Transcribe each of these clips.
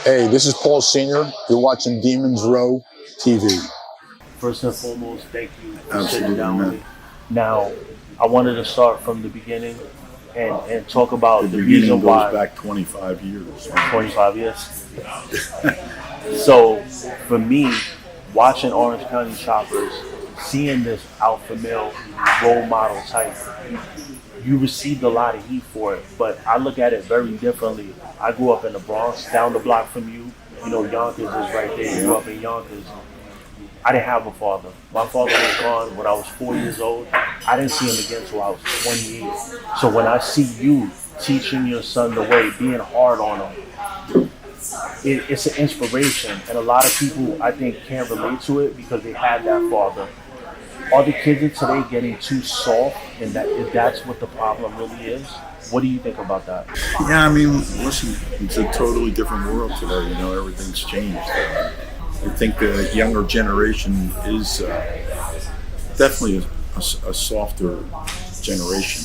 Hey, this is Paul Sr. You're watching Demons Row TV. First and foremost, thank you for sitting Absolutely, down with man. me. Now, I wanted to start from the beginning and talk about The the beginning reason goes why back 25 years. 25 years. So, for me, watching Orange County Choppers, seeing this alpha male role model type, you received a lot of heat for it, but I look at it very differently. I grew up in the Bronx, down the block from you. You know, Yonkers is right there. You grew up in Yonkers. I didn't have a father. My father was gone when I was 4 years old. I didn't see him again until I was 28. So when I see you teaching your son the way, being hard on him, it's an inspiration. And a lot of people, I think, can't relate to it because they had that father. Are the kids of today getting too soft, and that if that's what the problem really is? What do you think about that? Yeah, I mean, listen, it's a totally different world today. You know, everything's changed. I think the younger generation is definitely a softer generation.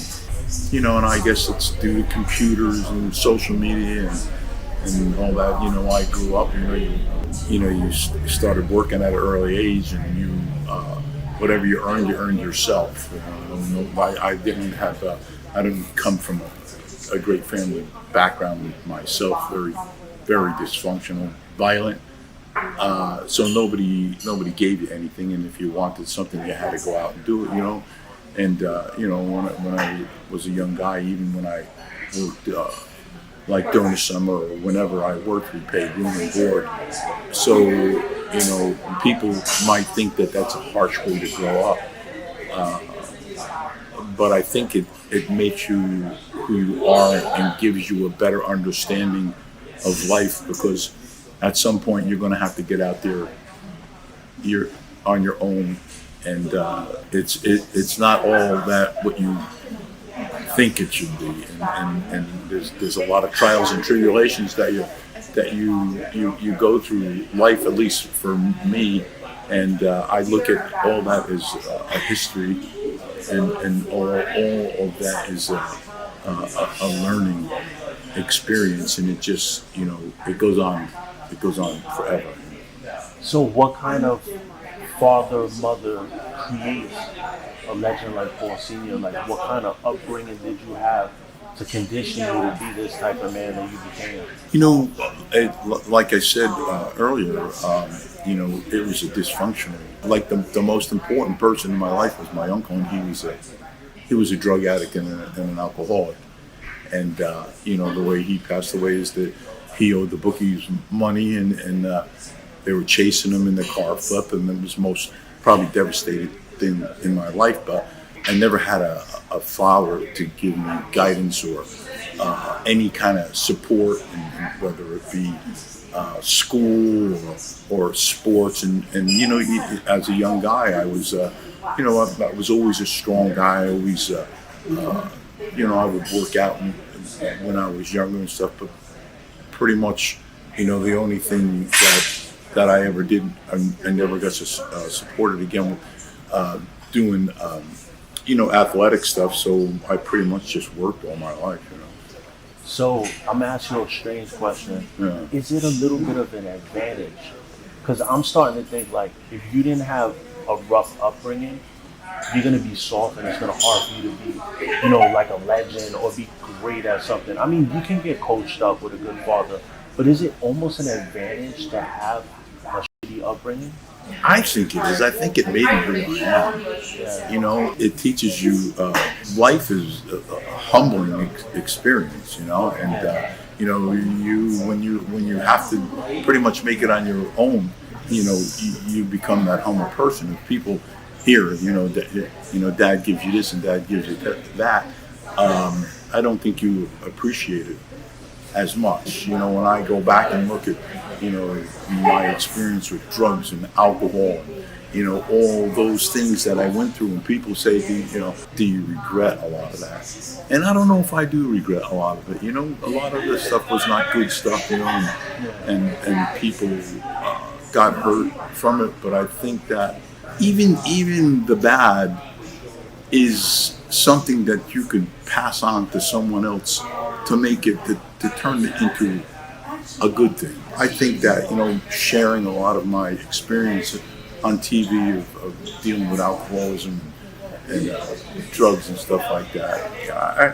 You know, and I guess it's due to computers and social media and all that. You know, I grew up. You started working at an early age, and whatever you earned yourself. You know, I didn't come from a great family background myself. Very, very dysfunctional, violent. So nobody gave you anything, and if you wanted something, you had to go out and do it. You know, and when I was a young guy, even when I worked. Like during the summer or whenever I worked, we paid room and board. So, you know, people might think that that's a harsh way to grow up. But I think it makes you who you are and gives you a better understanding of life, because at some point you're going to have to get out there. You're on your own, and it's not all that what you think it should be, and there's a lot of trials and tribulations that you go through life, at least for me, and I look at all that as a history, and all of that is a learning experience, and it just it goes on forever. So what kind of father, mother creates a legend like Paul Sr.? Like, what kind of upbringing did you have to condition you to be this type of man that you became? You know, like I said earlier, it was a dysfunctional. Like the most important person in my life was my uncle, and he was a drug addict and an alcoholic. And the way he passed away is that he owed the bookies money, and they were chasing him in the car flip, and it was most probably devastating thing in my life. But I never had a father to give me guidance or any kind of support, and whether it be school or sports. And as a young guy, I was I was always a strong guy. I always I would work out when I was younger and stuff. But pretty much, the only thing that I ever did, I never got supported again with doing athletic stuff. So I pretty much just worked all my life. So I'm gonna ask you a strange question. Yeah. Is it a little bit of an advantage? Because I'm starting to think, like, if you didn't have a rough upbringing, you're gonna be soft, and it's gonna hard for you to be, like a legend or be great at something. I mean, you can get coached up with a good father, but is it almost an advantage to have a shitty upbringing? I think it is. I think it made me who I am. Yeah. It teaches you life is a humbling experience. And when you have to pretty much make it on your own, you become that humble person. If people hear, dad gives you this and dad gives you that, I don't think you appreciate it as much. When I go back and look at, my experience with drugs and alcohol, and, all those things that I went through, and people say, do you regret a lot of that? And I don't know if I do regret a lot of it. A lot of this stuff was not good stuff, and people got hurt from it. But I think that even the bad is something that you could pass on to someone else to make it to turn it into a good thing. I think that, sharing a lot of my experience on TV of dealing with alcoholism and drugs and stuff like that,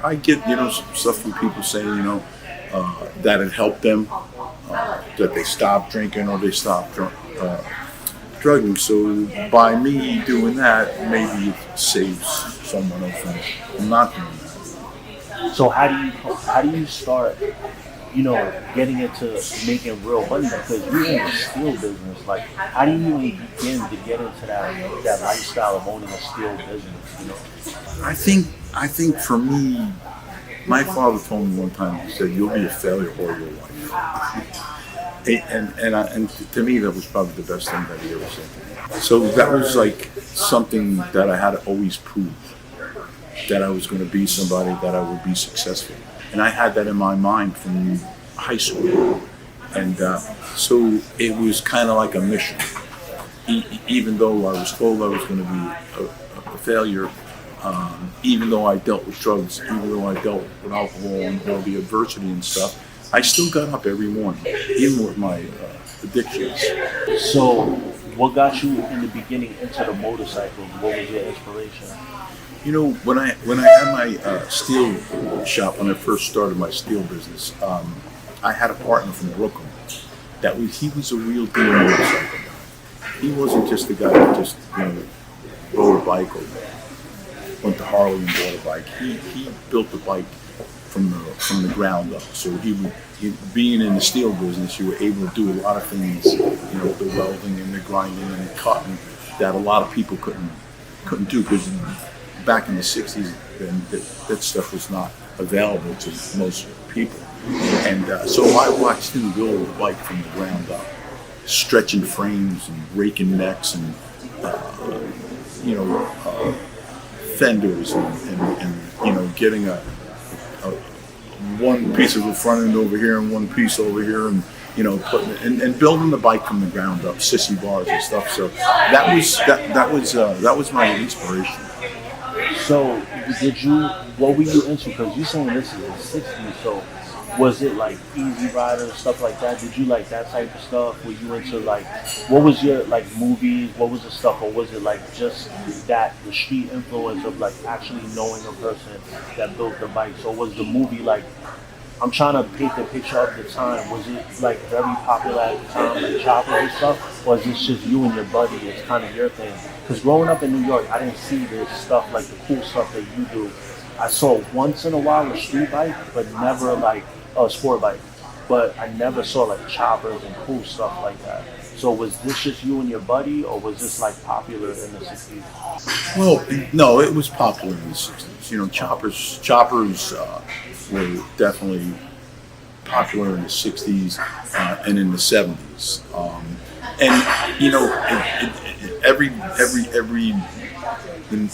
I get, some stuff from people saying, that it helped them, that they stopped drinking or they stopped drugging. So by me doing that, maybe it saves someone else from not doing that. So how do you start, getting into making real money? Because you're in the steel business. Like, how do you even begin to get into that lifestyle of owning a steel business? I think for me, my father told me one time, he said, "You'll be a failure all your life." and to me, that was probably the best thing that he ever said to me. So that was like something that I had to always prove, that I was going to be somebody, that I would be successful. And I had that in my mind from high school. And so it was kind of like a mission. Even though I was told I was going to be a failure, even though I dealt with drugs, even though I dealt with alcohol and all the adversity and stuff, I still got up every morning, even with my addictions. So what got you in the beginning into the motorcycle? What was your inspiration? When I had my steel shop, when I first started my steel business, I had a partner from Brooklyn. He was a real deal motorcycle guy. He wasn't just a guy that just rode a bike or went to Harley and bought a bike. He built the bike from the ground up. So being in the steel business, you were able to do a lot of things, the welding and the grinding and the cutting that a lot of people couldn't do, because back in the 60s, that stuff was not available to most people. And so I watched him build a bike from the ground up, stretching frames and raking necks and fenders and getting a one piece of the front end over here and one piece over here, and putting and building the bike from the ground up, sissy bars and stuff. So that was my inspiration. So what were you into? Because you're saying this is the 60s, so was it like Easy Rider and stuff like that? Did you like that type of stuff? Were you into what was your movies? What was the stuff? Or was it just the street influence of actually knowing a person that built the bike? So was the movie I'm trying to paint the picture of the time. Was it very popular at the time, like choppers and stuff? Or is this just you and your buddy? It's kind of your thing? Because growing up in New York, I didn't see this stuff, the cool stuff that you do. I saw once in a while a street bike, but never a sport bike. But I never saw choppers and cool stuff like that. So was this just you and your buddy, or was this popular in the 60s? Well, no, it was popular in the 60s. Choppers were definitely popular in the 60s and in the 70s.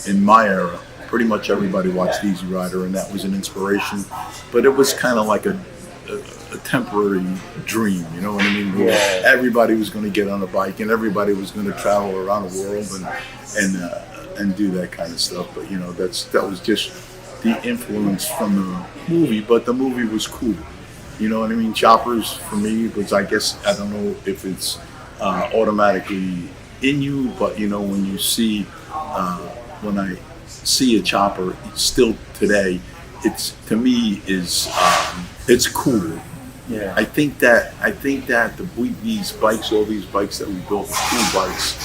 In my era, pretty much everybody watched Easy Rider, and that was an inspiration. But it was kind of like a temporary dream, you know what I mean? Where everybody was going to get on a bike and everybody was going to travel around the world and do that kind of stuff. But that was just the influence from the movie. But the movie was cool, you know what I mean? Choppers for me was, I guess, I don't know if it's automatically in you, but when you see when I see a chopper still today, it's cool. Yeah. I think that these bikes, all these bikes that we built, cool bikes,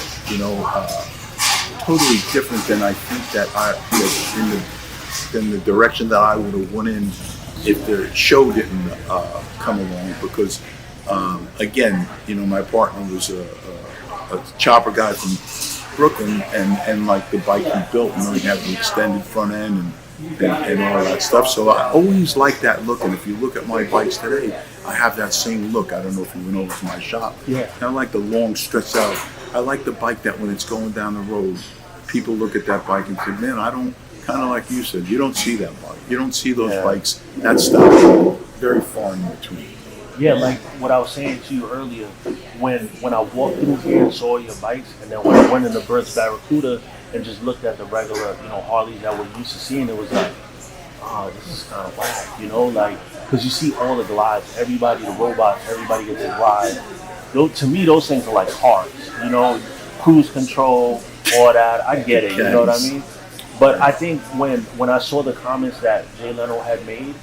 totally different than I think that in the direction that I would have went in if the show didn't come along. Because again, my partner was a chopper guy from Brooklyn, and the bike he built, he had the extended front end and all that stuff. So I always like that look. And if you look at my bikes today, I have that same look. I don't know if you went over to my shop. Yeah. I like the long stretched out. I like the bike that when it's going down the road, people look at that bike and say, man, I don't, kind of like you said, you don't see that bike. You don't see those bikes. That stuff very far in between. Yeah, like what I was saying to you earlier, when I walked through here and saw your bikes, and then when I went into Burt's Barracuda and just looked at the regular, Harleys that we're used to seeing, it was this is kind of whack, because you see all the glides, everybody, the robots, everybody gets a glide. To me, those things are like cars, you know, cruise control, all that. I get it, you know what I mean? But I think when I saw the comments that Jay Leno had made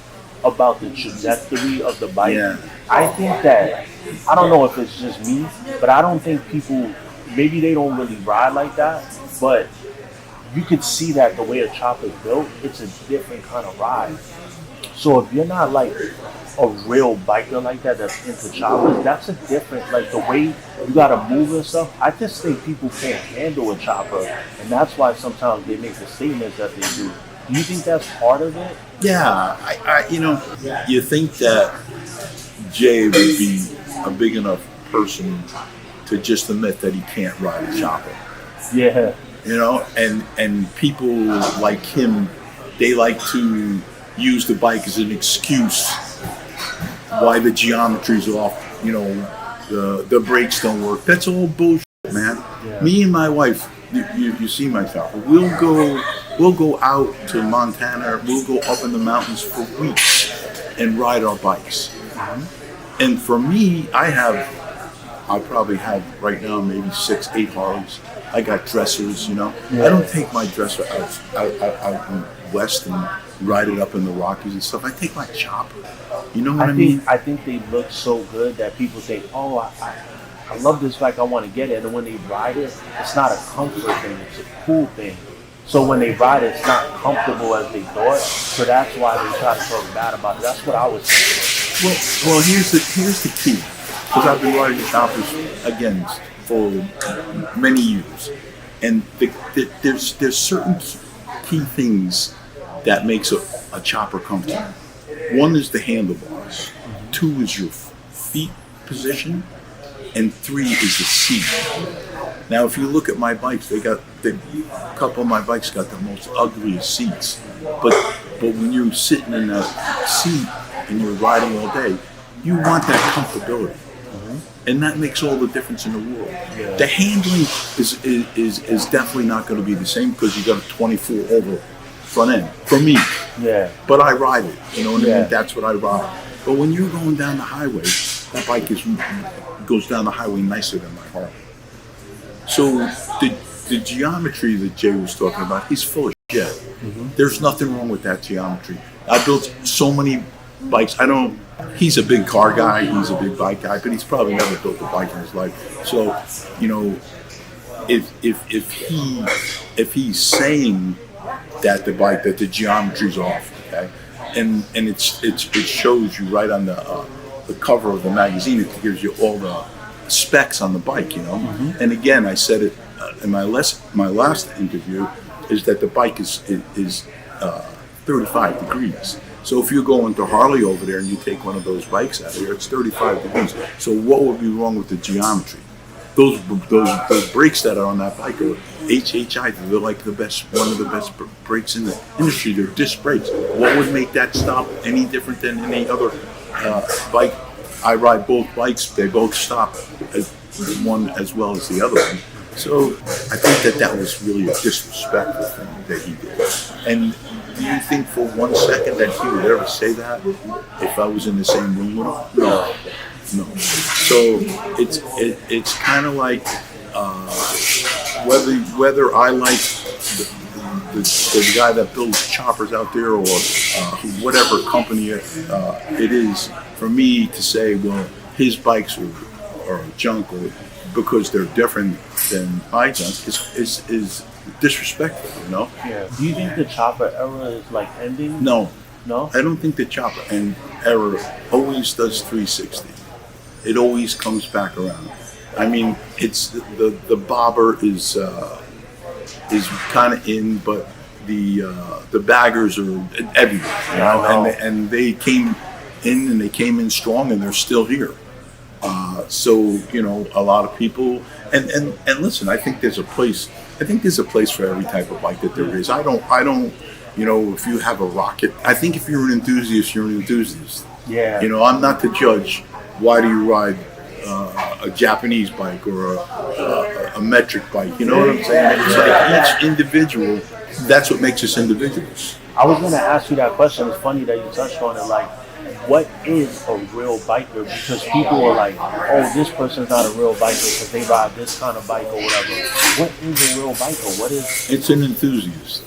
about the trajectory of the bike, I think that, I don't know if it's just me, but I don't think people, maybe they don't really ride like that, but you could see that the way a chopper is built, it's a different kind of ride. So if you're not like a real biker like that that's into choppers, that's a different, like the way you gotta move and stuff. I just think people can't handle a chopper, and that's why sometimes they make the statements that they do. Do you think that's part of it? Yeah, you think that Jay would be a big enough person to just admit that he can't ride a chopper. Yeah. You know, and people like him, they like to use the bike as an excuse why the geometry's off, you know, the brakes don't work. That's all bullshit, man. Yeah. Me and my wife, you see my chopper, we'll go out to Montana, we'll go up in the mountains for weeks and ride our bikes. Mm-hmm. And for me, I probably have right now maybe 6-8 Harleys. I got dressers, you know. Yeah. I don't take my dresser out in west and ride it up in the Rockies and stuff. I take my chopper. You know what I mean? I think they look so good that people think, oh, I love this bike, I want to get it. And when they ride it, it's not a comfort thing, it's a cool thing. So when they ride it, it's not comfortable as they thought. So that's why they try to talk bad about it. That's what I was thinking. Well, here's the key. Because I've been riding choppers, again, for many years. And there's certain key things that makes a chopper comfortable. One is the handlebars. 2 is your feet position. And 3 is the seat. Now, if you look at my bikes, a couple of my bikes got the most ugliest seats. But when you're sitting in that seat and you're riding all day, you want that comfortability. Mm-hmm. And that makes all the difference in the world. Yeah. The handling is definitely not going to be the same because you got a 24 over front end for me. Yeah. But I ride it. You know what I mean? That's what I ride. But when you're going down the highway, that bike goes down the highway nicer than my Harley. So the geometry that Jay was talking about, he's full of shit. Mm-hmm. There's nothing wrong with that geometry. I built so many bikes. He's a big car guy, he's a big bike guy, but he's probably never built a bike in his life. So, you know, if he's saying that the geometry's off, okay, and it shows you right on the cover of the magazine, it gives you all the specs on the bike, you know. Mm-hmm. And again, I said it in my last interview, is that the bike is 35 degrees. So if you go into Harley over there and you take one of those bikes out of here, it's 35 degrees. So what would be wrong with the geometry? Those brakes that are on that bike are HHI. They're like one of the best brakes in the industry. They're disc brakes. What would make that stop any different than any other bike? I ride both bikes. They both stop one as well as the other one. So I think that was really a disrespectful thing that he did. And do you think for 1 second that he would ever say that if I was in the same room with him? No. So it's kind of like whether I like the guy that builds choppers out there or whatever company it is, for me to say, well, his bikes are junk or because they're different than my junk is disrespectful, you know? Yeah. Do you think the chopper era is like ending? No. No? I don't think the chopper era always does 360. It always comes back around. I mean, it's the bobber is kind of in, but the baggers are everywhere, you know? And they came in and they came in strong and they're still here. So, you know, a lot of people and listen, I think there's a place for every type of bike that there is. I don't, you know, if you have a rocket, I think if you're an enthusiast, you're an enthusiast. Yeah. You know, I'm not the judge. Why do you ride a Japanese bike or a metric bike? You know what I'm saying? It's like each individual, that's what makes us individuals. I was going to ask you that question. It's funny that you touched on it. Like, what is a real biker? Because people are like, oh, this person's not a real biker because they ride this kind of bike or whatever. What is a real biker? What is? It's an enthusiast.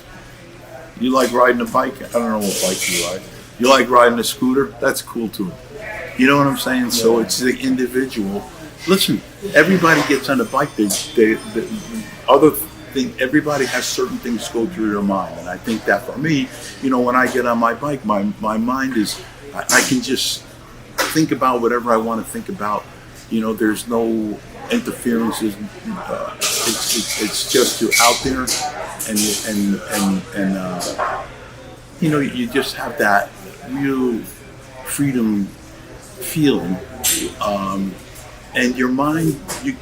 You like riding a bike? I don't know what bike you ride. You like riding a scooter? That's cool too. You know what I'm saying? Yeah. So it's the individual. Listen, everybody gets on a bike. Other thing, everybody has certain things go through their mind, and I think that for me, when I get on my bike, my mind is, I can just think about whatever I want to think about. There's no interferences. It's just you're out there, and you just have that real freedom feeling, and your mind takes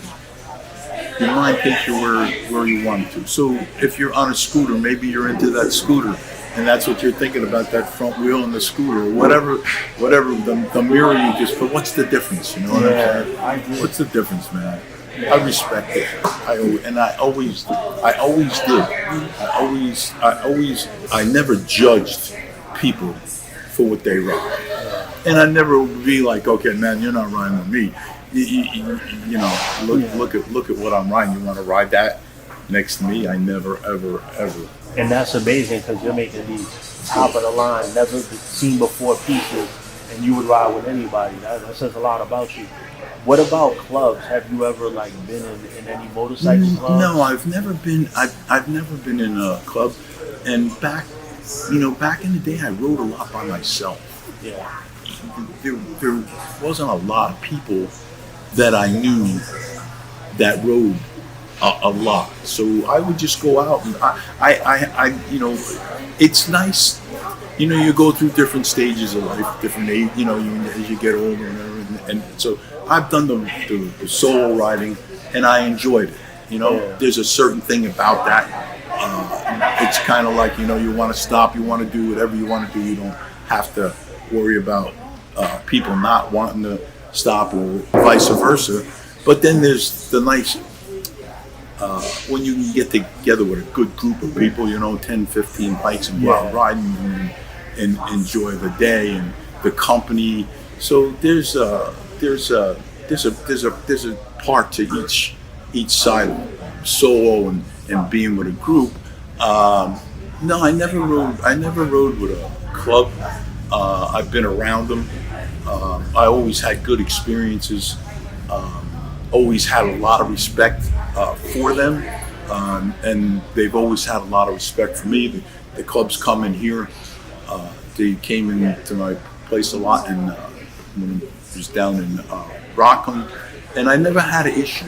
you where you want to. So if you're on a scooter, maybe you're into that scooter, and that's what you're thinking about, that front wheel in the scooter, or whatever the mirror you just put. What's the difference? You know what I'm saying? I agree. What's the difference, man? I respect it. I always did. I never judged people for what they ride, and I never would be like, okay, man, you're not riding with me. Look at what I'm riding. You want to ride that next to me? I never, ever. And that's amazing because you're making these top of the line, never seen before pieces, and you would ride with anybody. That says a lot about you. What about clubs? Have you ever been in any motorcycle clubs? No, I've never been. I've never been in a club. And back in the day, I rode a lot by myself. Yeah. There wasn't a lot of people that I knew that rode a lot. So I would just go out, and I it's nice. You go through different stages of life, different age. As you get older and everything. And so I've done the solo riding, and I enjoyed it. There's a certain thing about that. It's kind of like, you want to stop, you want to do whatever you want to do. You don't have to worry about people not wanting to stop or vice versa. But then there's the nice, when you can get together with a good group of people, 10, 15 bikes, and go out riding and enjoy the day and the company. So there's a part to each side of solo and being with a group. No, I never rode with a club. I've been around them. I always had good experiences. Always had a lot of respect for them, and they've always had a lot of respect for me. The clubs come in here. They came into my place a lot, and when I was down in Rockland, and I never had an issue.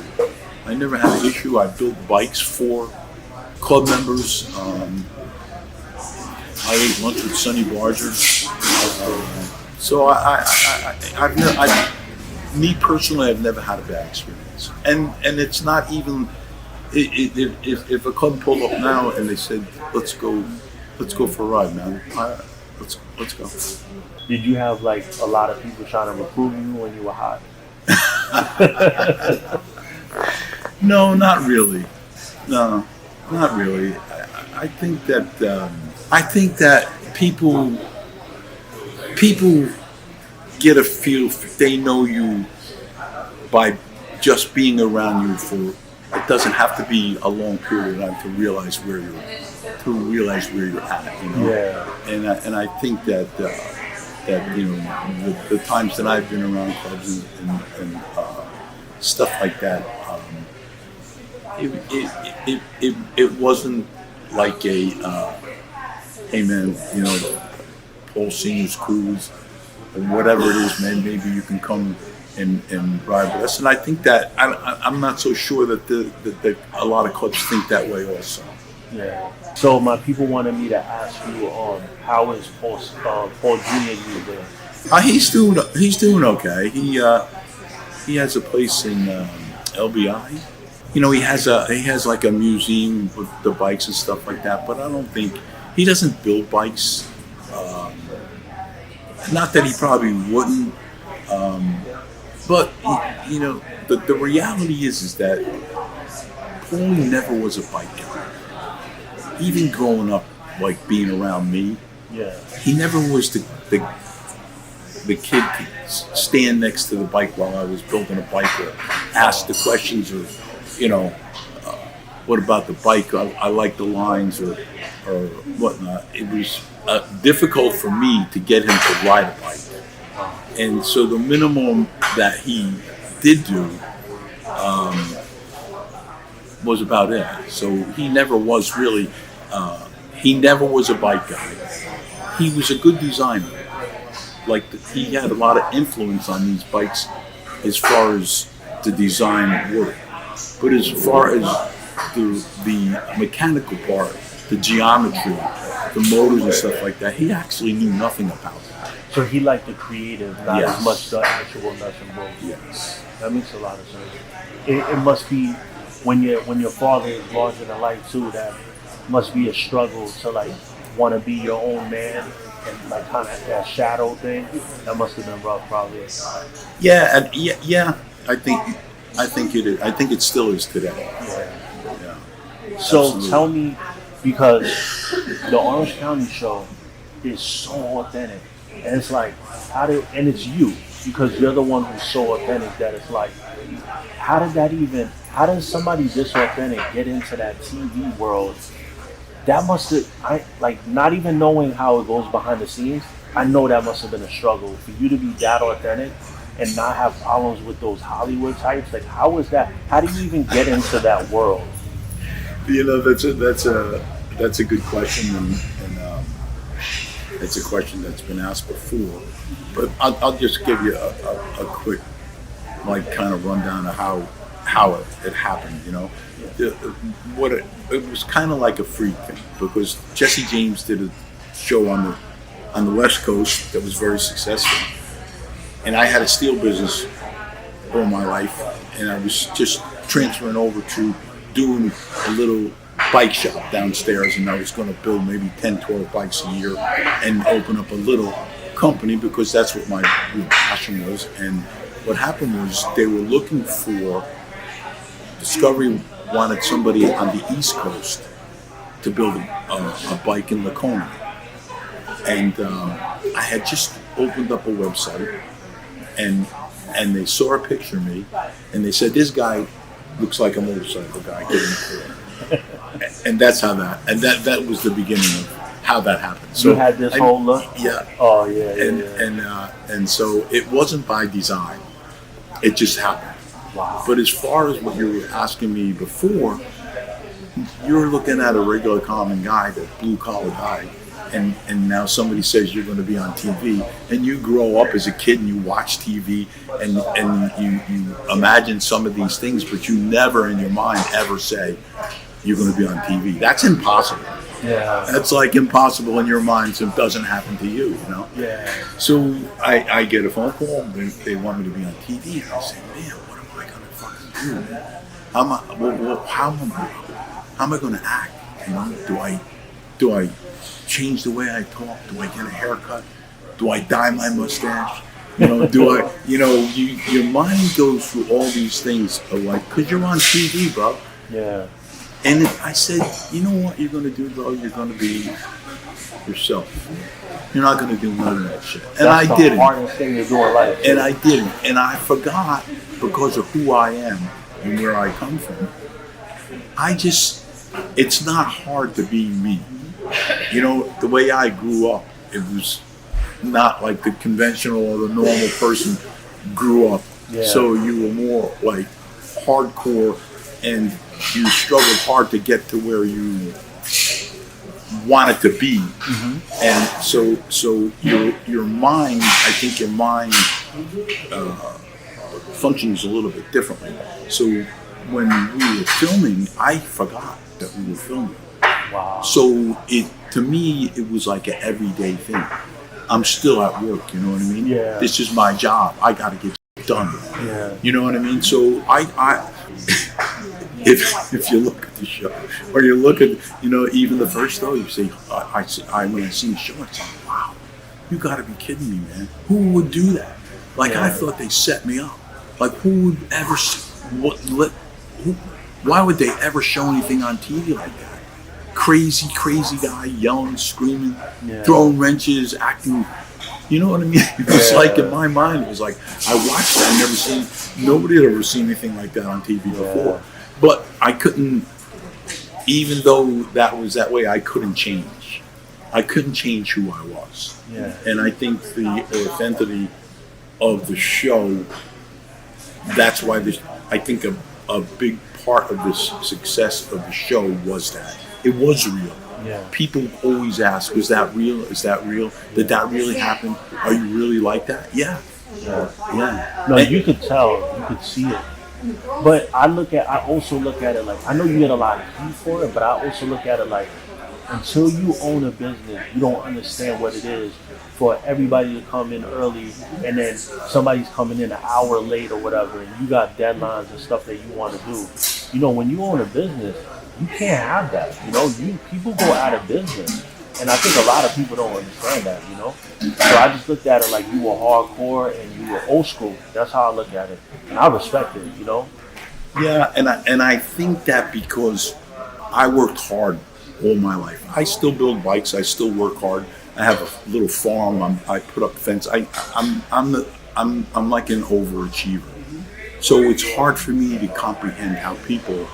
I built bikes for club members. I ate lunch with Sonny Barger. So me personally, I've never had a bad experience. And it's not even, if a club pulled up now and they said, let's go for a ride, man. Let's go. Did you have a lot of people trying to recruit you when you were hot? No, not really. No, not really. I think that people get a feel. They know you by just being around you for. It doesn't have to be a long period of time to realize where you're at. Yeah. And I think that the times that I've been around clubs and stuff like that, it wasn't like a hey man, Paul Sr.'s cruise or whatever it is, man. Maybe you can come and ride with us. And I think that I'm not so sure that a lot of clubs think that way also. Yeah. So my people wanted me to ask you, how is Paul Jr. these days? He's doing okay. He has a place in LBI. He has like a museum with the bikes and stuff like that. But I don't think he doesn't build bikes. Not that he probably wouldn't. But the reality is that Paulie never was a bike guy. Even growing up, being around me, yeah, he never was the the kid could stand next to the bike while I was building a bike, or ask the questions, or what about the bike? I like the lines, or whatnot. It was difficult for me to get him to ride a bike, and so the minimum that he did do was about it. So he never was really. He never was a bike guy. He was a good designer. Like he had a lot of influence on these bikes as far as the design work. But as far as the mechanical part, the geometry, the motors and stuff like that, he actually knew nothing about that. So he liked the creative, not Yes. as much the actual nuts and bolts. Yes. That makes a lot of sense. It must be when your father is larger than life too. That must be a struggle to like want to be your own man, and like kind of that shadow thing. That must have been rough, probably. Yeah, and yeah. I think it is. I think it still is today. Yeah. Yeah. So Absolutely. tell me, because the Orange County show is so authentic, and it's like, and it's you, because you're the one who's so authentic that it's like, how does somebody this authentic get into that TV world? That must have, not even knowing how it goes behind the scenes, I know that must have been a struggle for you to be that authentic and not have problems with those Hollywood types. Like, how was that? How do you even get into that world? That's a good question, and it's a question that's been asked before. But I'll just give you a quick, kind of rundown of how it happened. It was kind of like a freak thing, because Jesse James did a show on the West Coast that was very successful, and I had a steel business all my life, and I was just transferring over to doing a little bike shop downstairs, and I was going to build maybe 10, 12 bikes a year and open up a little company, because that's what my real passion was. And what happened was they were looking for, Discovery wanted somebody on the East Coast to build a bike in Laconia. And I had just opened up a website, and they saw a picture of me, and they said, this guy looks like a motorcycle guy getting poor. And that's how that was the beginning of how that happened. So you had this whole look? Yeah. Oh, yeah. And so it wasn't by design. It just happened. Wow. But as far as what you were asking me before, you're looking at a regular common guy, that blue collar guy, and now somebody says you're going to be on TV, and you grow up as a kid and you watch TV, and you imagine some of these things, but you never in your mind ever say you're going to be on TV. That's impossible. Yeah. That's like impossible in your mind, so it doesn't happen to you, Yeah. So I get a phone call, they want me to be on TV, and I say, man, what am I going to fucking do? How am I going to act? Do I change the way I talk? Do I get a haircut? Do I dye my mustache? Your mind goes through all these things of because you're on TV, bro. Yeah. And I said, you know what you're going to do, bro? You're going to be yourself. You're not going to do none of that shit. And I didn't. That's the hardest thing to do in life. And I didn't. And I forgot, because of who I am and where I come from. It's not hard to be me. The way I grew up, it was not like the conventional or the normal person grew up. Yeah. So you were more like hardcore, and you struggled hard to get to where you wanted to be. Mm-hmm. And so your mind, I think your mind functions a little bit differently. So when we were filming, I forgot that we were filming. wow. So to me, it was like an everyday thing. I'm still at work, you know what I mean? Yeah. This is my job. I got to get it done. Yeah. You know what I mean? So if you look at the show, or you look at, even the first show, you say, when I see the show, it's like, wow, you got to be kidding me, man. Who would do that? I thought they set me up. Who would ever, why would they ever show anything on TV like that? Crazy guy, yelling, screaming, throwing wrenches, acting You know what I mean? It was like in my mind, it was like I watched that. Nobody had ever seen anything like that on TV before. But I couldn't, even though that was that way, I couldn't change. I couldn't change who I was. Yeah. And I think the authenticity of the show, that's why I think a big part of the success of the show was that. It was real. Yeah. People always ask, is that real? Is that real? Did that really happen? Are you really like that? Yeah. Yeah. No, you could tell, you could see it. But I also look at it like, I know you get a lot of heat for it, but I also look at it like, until you own a business, you don't understand what it is for everybody to come in early and then somebody's coming in an hour late or whatever, and you got deadlines and stuff that you want to do. You know, when you own a business, you can't have that. You know, people go out of business. And I think a lot of people don't understand that, you know? So I just looked at it like you were hardcore and you were old school. That's how I look at it. And I respect it, you know? Yeah, and I think that because I worked hard all my life. I still build bikes. I still work hard. I have a little farm. I put up fence. I'm like an overachiever. So it's hard for me to comprehend how people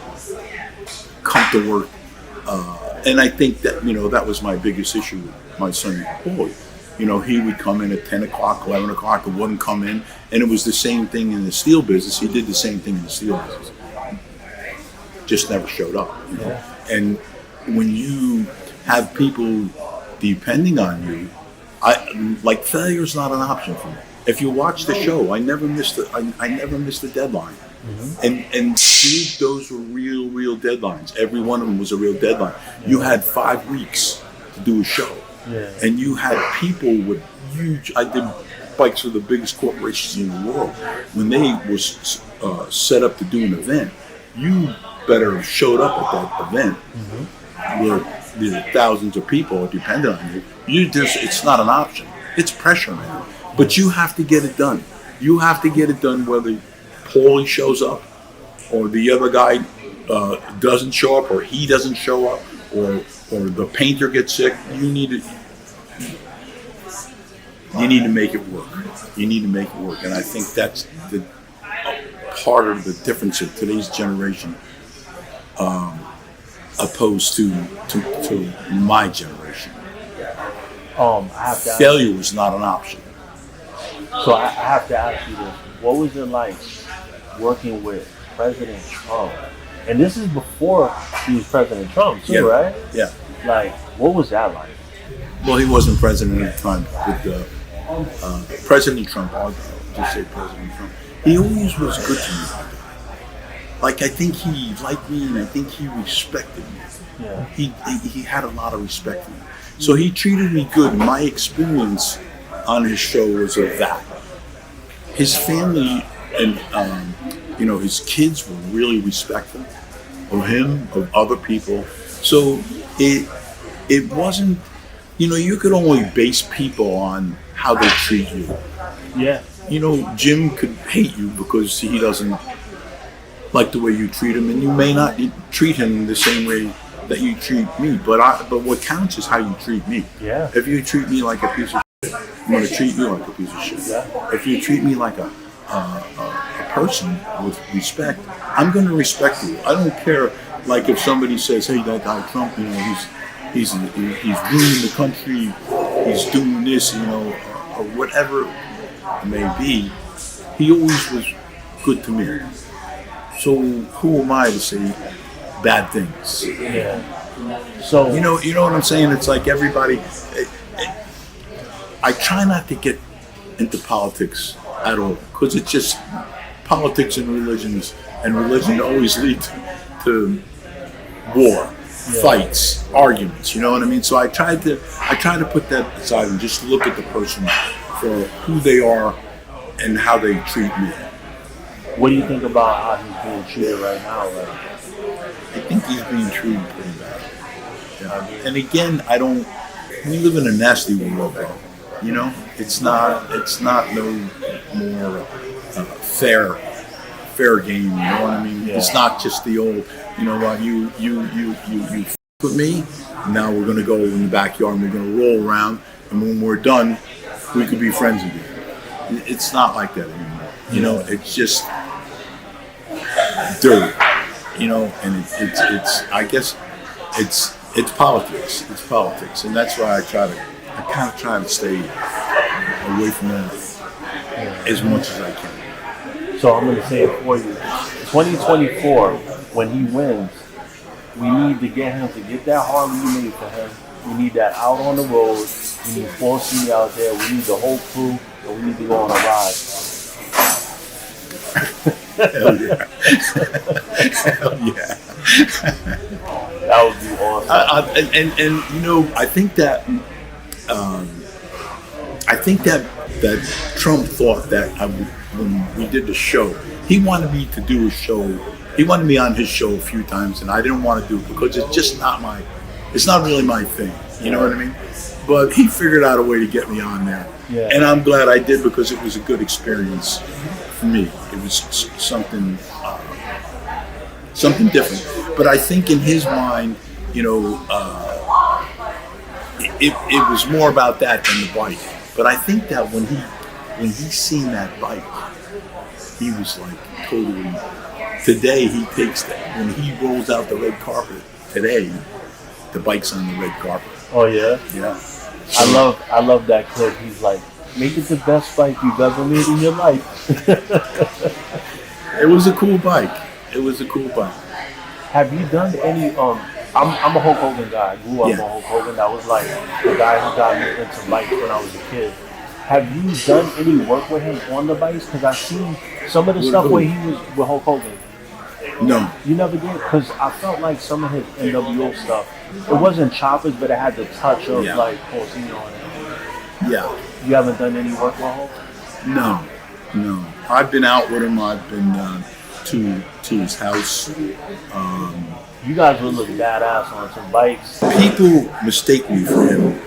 come to work. And I think that, you know, that was my biggest issue with my son, Paul. You know, he would come in at 10 o'clock, 11 o'clock, and wouldn't come in. And it was the same thing in the steel business. He did the same thing in the steel business. Just never showed up, you know. And when you have people depending on you, failure is not an option for me. If you watch the show, I never missed a deadline. Mm-hmm. And those were real deadlines. Every one of them was a real deadline. Yeah. You had 5 weeks to do a show. Yeah. And you had people with I did bikes for the biggest corporations in the world. When they was set up to do an event, you better have showed up at that event where there are thousands of people dependent on you. It's not an option. It's pressure, man. But you have to get it done. You have to get it done whether Paulie shows up or the other guy doesn't show up or he doesn't show up or the painter gets sick. You need to make it work. You need to make it work. And I think that's the part of the difference of today's generation opposed to my generation. Failure was not an option. So I have to ask you this. What was it like working with President Trump? And this is before he was President Trump too, right? Yeah. Like, what was that like? Well, he wasn't president at the time. But President Trump, I'll just say President Trump, he always was good to me. Like, I think he liked me and I think he respected me. Yeah. He had a lot of respect for me. So he treated me good. My experience on his show was of that. His family and his kids were really respectful of him, of other people. So it wasn't, you could only base people on how they treat you. Yeah. Jim could hate you because he doesn't like the way you treat him, and you may not treat him the same way that you treat me. But what counts is how you treat me. Yeah. If you treat me like a piece of shit, I'm going to treat you like a piece of shit. Yeah. If you treat me like a person with respect, I'm going to respect you. I don't care. Like if somebody says, "Hey, that guy Trump, he's ruining the country, he's doing this, or whatever it may be," he always was good to me. So who am I to say bad things? Yeah. So you know what I'm saying? It's like everybody. I try not to get into politics at all because it's just politics and religion always lead to war, fights, arguments. You know what I mean? So I try to put that aside and just look at the person for who they are and how they treat me. What do you think about how he's being treated right now? I think he's being treated pretty bad. Yeah. And again, we live in a nasty world, bro. It's not no more fair game. You know what I mean? Yeah. It's not just the old, you f with me. Now we're gonna go in the backyard and we're gonna roll around, and when we're done, we could be friends again. It's not like that anymore. You know, it's just dirt. You know, and it's I guess it's politics. It's politics, and that's why I kind of try to stay away from that as much as I can. So I'm going to say it for you. 2024, when he wins, we need to get him to get that Harley you made for him. We need that out on the road. We need 4C out there. We need the whole crew, and we need to go on a ride. Hell yeah! Hell yeah! That would be awesome. And you know, I think that Trump thought that when we did the show, he wanted me to do a show. He wanted me on his show a few times, and I didn't want to do it because it's just not it's not really my thing. You know what I mean? But he figured out a way to get me on there, and I'm glad I did because it was a good experience for me. It was something different. But I think in his mind, you know, it was more about that than the bike. But I think that when he seen that bike, he was like totally. Today he takes that when he rolls out the red carpet. Today, the bike's on the red carpet. Oh yeah, yeah. I love that clip. He's like, make it the best bike you've ever made in your life. It was a cool bike. It was a cool bike. Have you done any? I'm a Hulk Hogan guy. I grew up on Hulk Hogan. That was like the guy who got me into bikes when I was a kid. Have you done any work with him on the bikes? Because I've seen some of the stuff where he was with Hulk Hogan. No. You never did? Because I felt like some of his NWO stuff, it wasn't choppers, but it had the touch of like Porcino on it. Yeah. You haven't done any work with Hulk? No. I've been out with him. I've been to his house. You guys would look badass on some bikes. People mistake me for him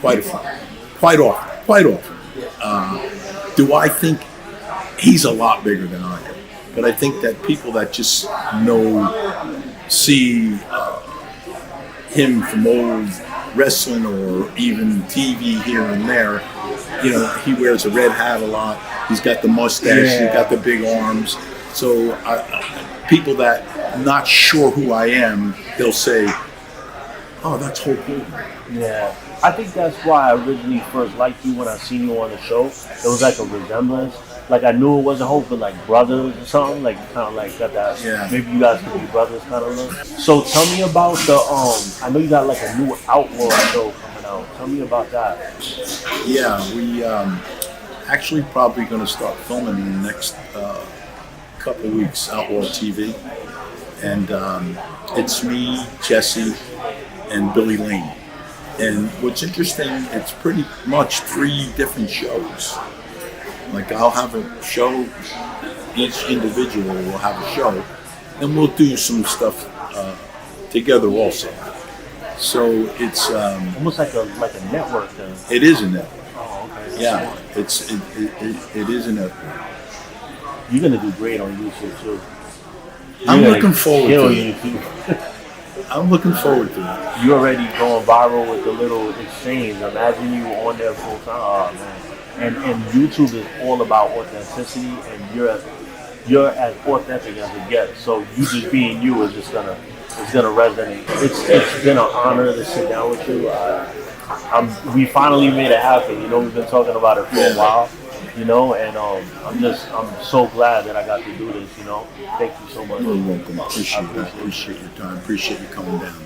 quite often. Do I think he's a lot bigger than I am? But I think that people that just see him from old wrestling or even TV here and there, you know, he wears a red hat a lot. He's got the mustache. He's got the big arms. So people that not sure who I am, they'll say, "Oh, that's Hulk Hogan." Yeah. I think that's why I originally first liked you when I seen you on the show. It was like a resemblance. Like I knew it wasn't Hulk, but like brothers or something. Like kind of like got that. Yeah. Maybe you guys could be brothers kind of look. So tell me about the I know you got like a new Outlaw show coming out. Tell me about that. Yeah, we actually probably going to start filming in the next couple of weeks. Outlaw TV, and it's me, Jesse, and Billy Lane. And what's interesting, it's pretty much 3 different shows. Like I'll have a show, each individual will have a show, and we'll do some stuff together also. So it's Almost like a network thing. it is a network. Oh, okay. Yeah, it is a network. You're gonna do great on YouTube too. I'm looking forward to it. YouTube. I'm looking forward to it. You already going viral with the little exchange. Imagine you on there full time. Oh man. And YouTube is all about authenticity, and you're as authentic as it gets. So you just being you is just gonna resonate. It's been an honor to sit down with you. We finally made it happen. You know, we've been talking about it for a while. You know, and I'm so glad that I got to do this. You know, thank you so much. You're welcome. Appreciate your time. Appreciate you coming down.